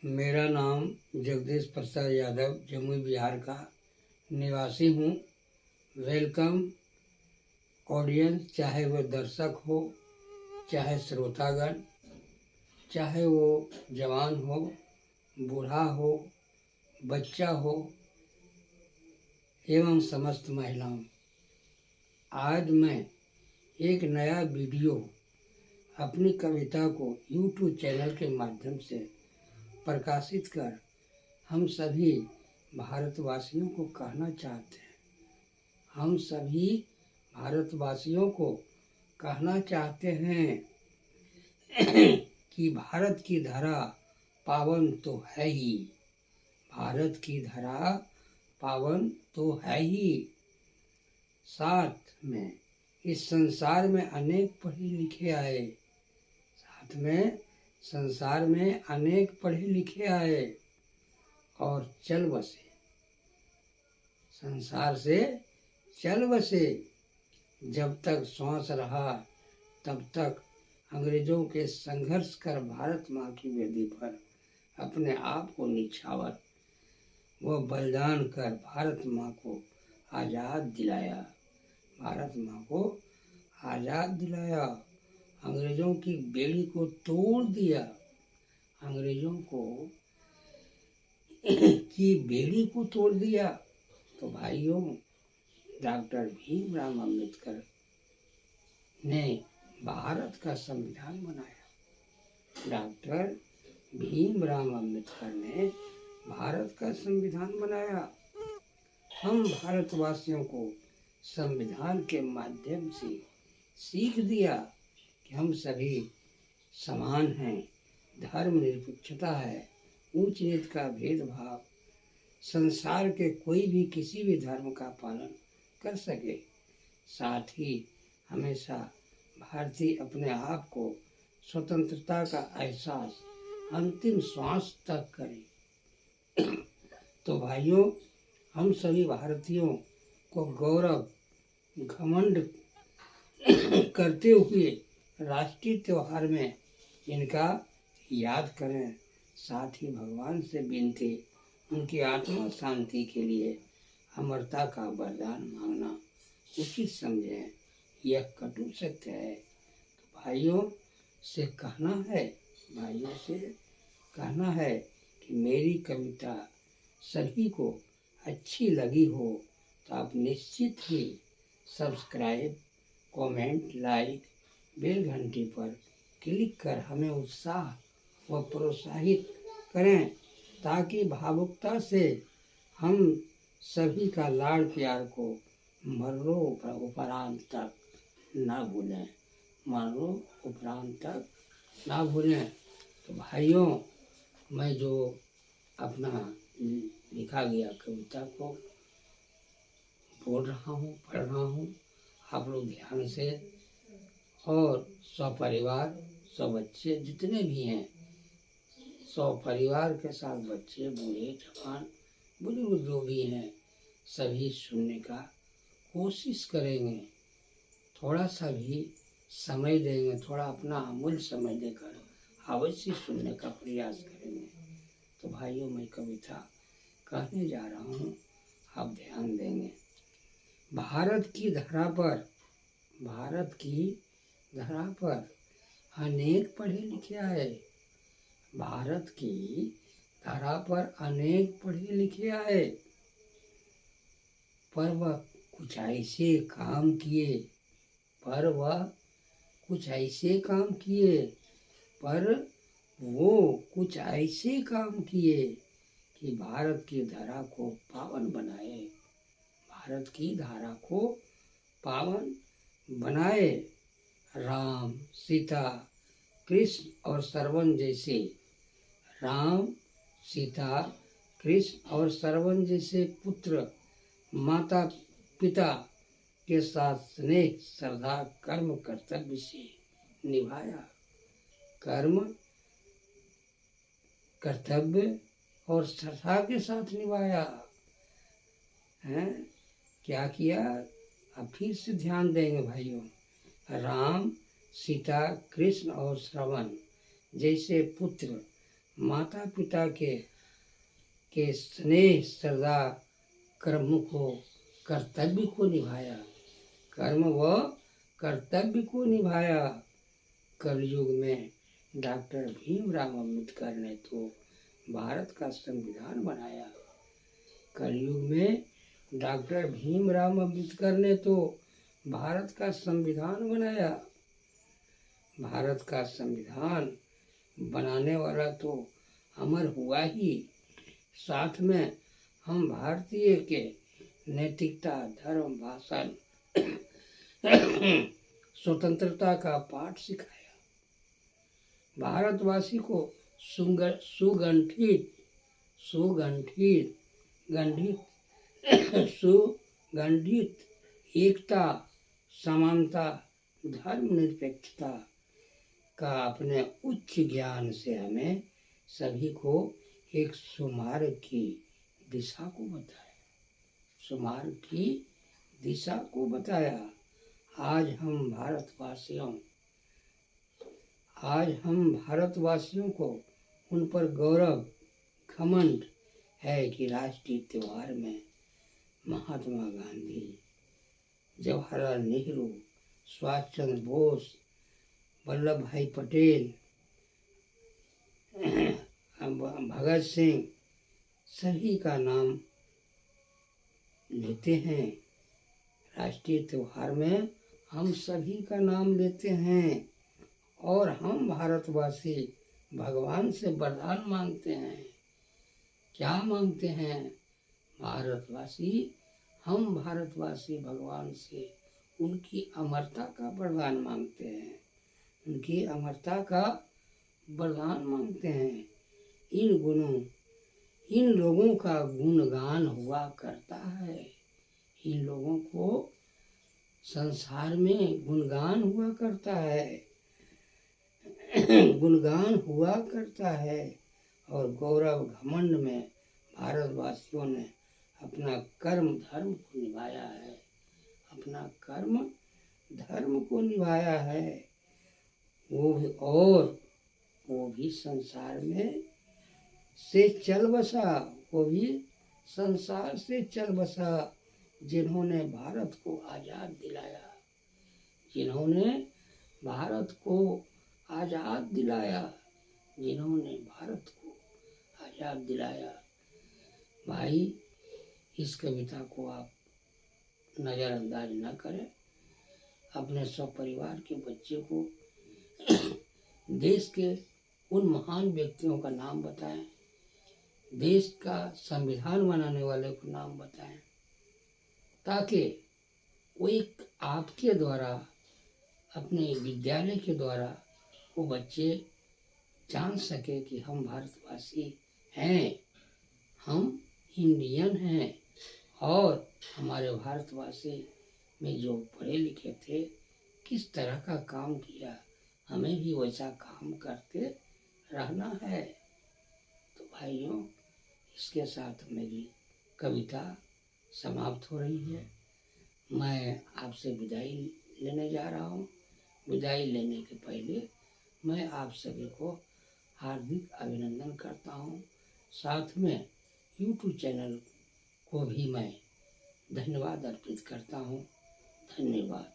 मेरा नाम जगदीश प्रसाद यादव जमुई बिहार का निवासी हूँ। वेलकम ऑडियंस, चाहे वो दर्शक हो, चाहे श्रोतागण, चाहे वो जवान हो, बूढ़ा हो, बच्चा हो एवं समस्त महिलाओं। आज मैं एक नया वीडियो अपनी कविता को YouTube चैनल के माध्यम से प्रकाशित कर हम सभी भारतवासियों को कहना चाहते हैं। हम सभी भारतवासियों को कहना चाहते हैं कि भारत की धरा पावन तो है ही, भारत की धरा पावन तो है ही। साथ में इस संसार में अनेक पढ़े लिखे आए, साथ में संसार में अनेक पढ़े लिखे आए और चल बसे, संसार से चल बसे। जब तक श्वास रहा तब तक अंग्रेजों के संघर्ष कर भारत माँ की वेदी पर अपने आप को निछावर व बलिदान कर भारत माँ को आज़ाद दिलाया, भारत माँ को आज़ाद दिलाया। अंग्रेजों की बेड़ी को तोड़ दिया, अंग्रेजों को की बेड़ी को तोड़ दिया। तो भाइयों, डॉक्टर भीमराव अम्बेडकर ने भारत का संविधान बनाया। डॉक्टर भीमराव अम्बेडकर ने भारत का संविधान बनाया। हम भारतवासियों को संविधान के माध्यम से सीख दिया कि हम सभी समान हैं, धर्मनिरपेक्षता है, ऊंच नीच का भेदभाव, संसार के कोई भी किसी भी धर्म का पालन कर सके। साथ ही हमेशा भारतीय अपने आप को स्वतंत्रता का एहसास अंतिम श्वास तक करे। तो भाइयों, हम सभी भारतीयों को गौरव घमंड करते हुए राष्ट्रीय त्योहार में इनका याद करें। साथ ही भगवान से विनती, उनकी आत्मा शांति के लिए अमरता का वरदान मांगना उचित समझें। यह कटु सत्य है। तो भाइयों से कहना है कि मेरी कविता सभी को अच्छी लगी हो तो आप निश्चित ही सब्सक्राइब, कमेंट, लाइक, बेल घंटी पर क्लिक कर हमें उत्साह व प्रोत्साहित करें, ताकि भावुकता से हम सभी का लाड़ प्यार को मरणों उपरांत तक ना भूलें, मरणों उपरांत तक ना भूलें। तो भाइयों, मैं जो अपना लिखा गया कविता को बोल रहा हूँ, पढ़ रहा हूँ, आप लोग ध्यान से और सपरिवार, सब बच्चे जितने भी हैं, सपरिवार के साथ बच्चे, बूढ़े, जवान, बुजुर्ग जो भी हैं, सभी सुनने का कोशिश करेंगे। थोड़ा सा भी समय देंगे, थोड़ा अपना अमूल्य समय देकर अवश्य सुनने का प्रयास करेंगे। तो भाइयों, मैं कविता कहने जा रहा हूँ, आप ध्यान देंगे। भारत की धरा पर अनेक पढ़े लिखे आए, भारत की धरा पर अनेक पढ़े लिखे आए, पर वह कुछ ऐसे काम किए, पर वो कुछ ऐसे काम किए कि भारत की धरा को पावन बनाए, भारत की धारा को पावन बनाए। राम, सीता, कृष्ण और श्रवण जैसे पुत्र, माता पिता के साथ स्नेह, श्रद्धा, कर्म, कर्तव्य से निभाया। कर्म, कर्तव्य और श्रद्धा के साथ निभाया है। क्या किया? अब फिर से ध्यान देंगे भाइयों। राम, सीता, कृष्ण और श्रवण जैसे पुत्र, माता पिता के स्नेह श्रद्धा कर्म को कर्तव्य को निभाया, कर्म व कर्तव्य को निभाया। कलयुग में डॉक्टर भीमराव अम्बेडकर ने तो भारत का संविधान बनाया। कलयुग में डॉक्टर भीमराव अम्बेडकर ने तो भारत का संविधान बनाया। भारत का संविधान बनाने वाला तो अमर हुआ ही, साथ में हम भारतीय के नैतिकता, धर्म, भाषण, स्वतंत्रता का पाठ सिखाया। भारतवासी को सुगंधित एकता, समानता, धर्मनिरपेक्षता का अपने उच्च ज्ञान से हमें सभी को एक सुमार्ग की दिशा को बताया, सुमार्ग की दिशा को बताया। आज हम भारतवासियों को उन पर गौरव, घमंड है कि राष्ट्रीय त्योहार में महात्मा गांधी, जवाहरलाल नेहरू, सुभाष चंद्र बोस, वल्लभ भाई पटेल, भगत सिंह सभी का नाम लेते हैं। राष्ट्रीय त्योहार में हम सभी का नाम लेते हैं और हम भारतवासी भगवान से वरदान मांगते हैं। क्या मांगते हैं? हम भारतवासी भगवान से उनकी अमरता का वरदान मांगते हैं, उनकी अमरता का वरदान मांगते हैं। इन लोगों का गुणगान हुआ करता है, इन लोगों को संसार में गुणगान हुआ करता है, गुणगान हुआ करता है। और गौरव घमंड में भारतवासियों ने अपना कर्म धर्म को निभाया है, अपना कर्म धर्म को निभाया है। वो भी संसार में से चल बसा, वो भी संसार से चल बसा, जिन्होंने भारत को आज़ाद दिलाया, जिन्होंने भारत को आज़ाद दिलाया, जिन्होंने भारत को आज़ाद दिलाया। भाई, इस कविता को आप नज़रअंदाज न करें, अपने सपरिवार के बच्चे को देश के उन महान व्यक्तियों का नाम बताएं, देश का संविधान बनाने वाले को नाम बताएं, ताकि वो एक आपके द्वारा, अपने विद्यालय के द्वारा वो बच्चे जान सके कि हम भारतवासी हैं, हम इंडियन हैं। और हमारे भारतवासी में जो पढ़े लिखे थे, किस तरह का काम किया, हमें भी वैसा काम करते रहना है। तो भाइयों, इसके साथ मेरी कविता समाप्त हो रही है। मैं आपसे विदाई लेने जा रहा हूँ। विदाई लेने के पहले मैं आप सभी को हार्दिक अभिनंदन करता हूँ। साथ में YouTube चैनल को भी मैं धन्यवाद अर्पित करता हूँ। धन्यवाद।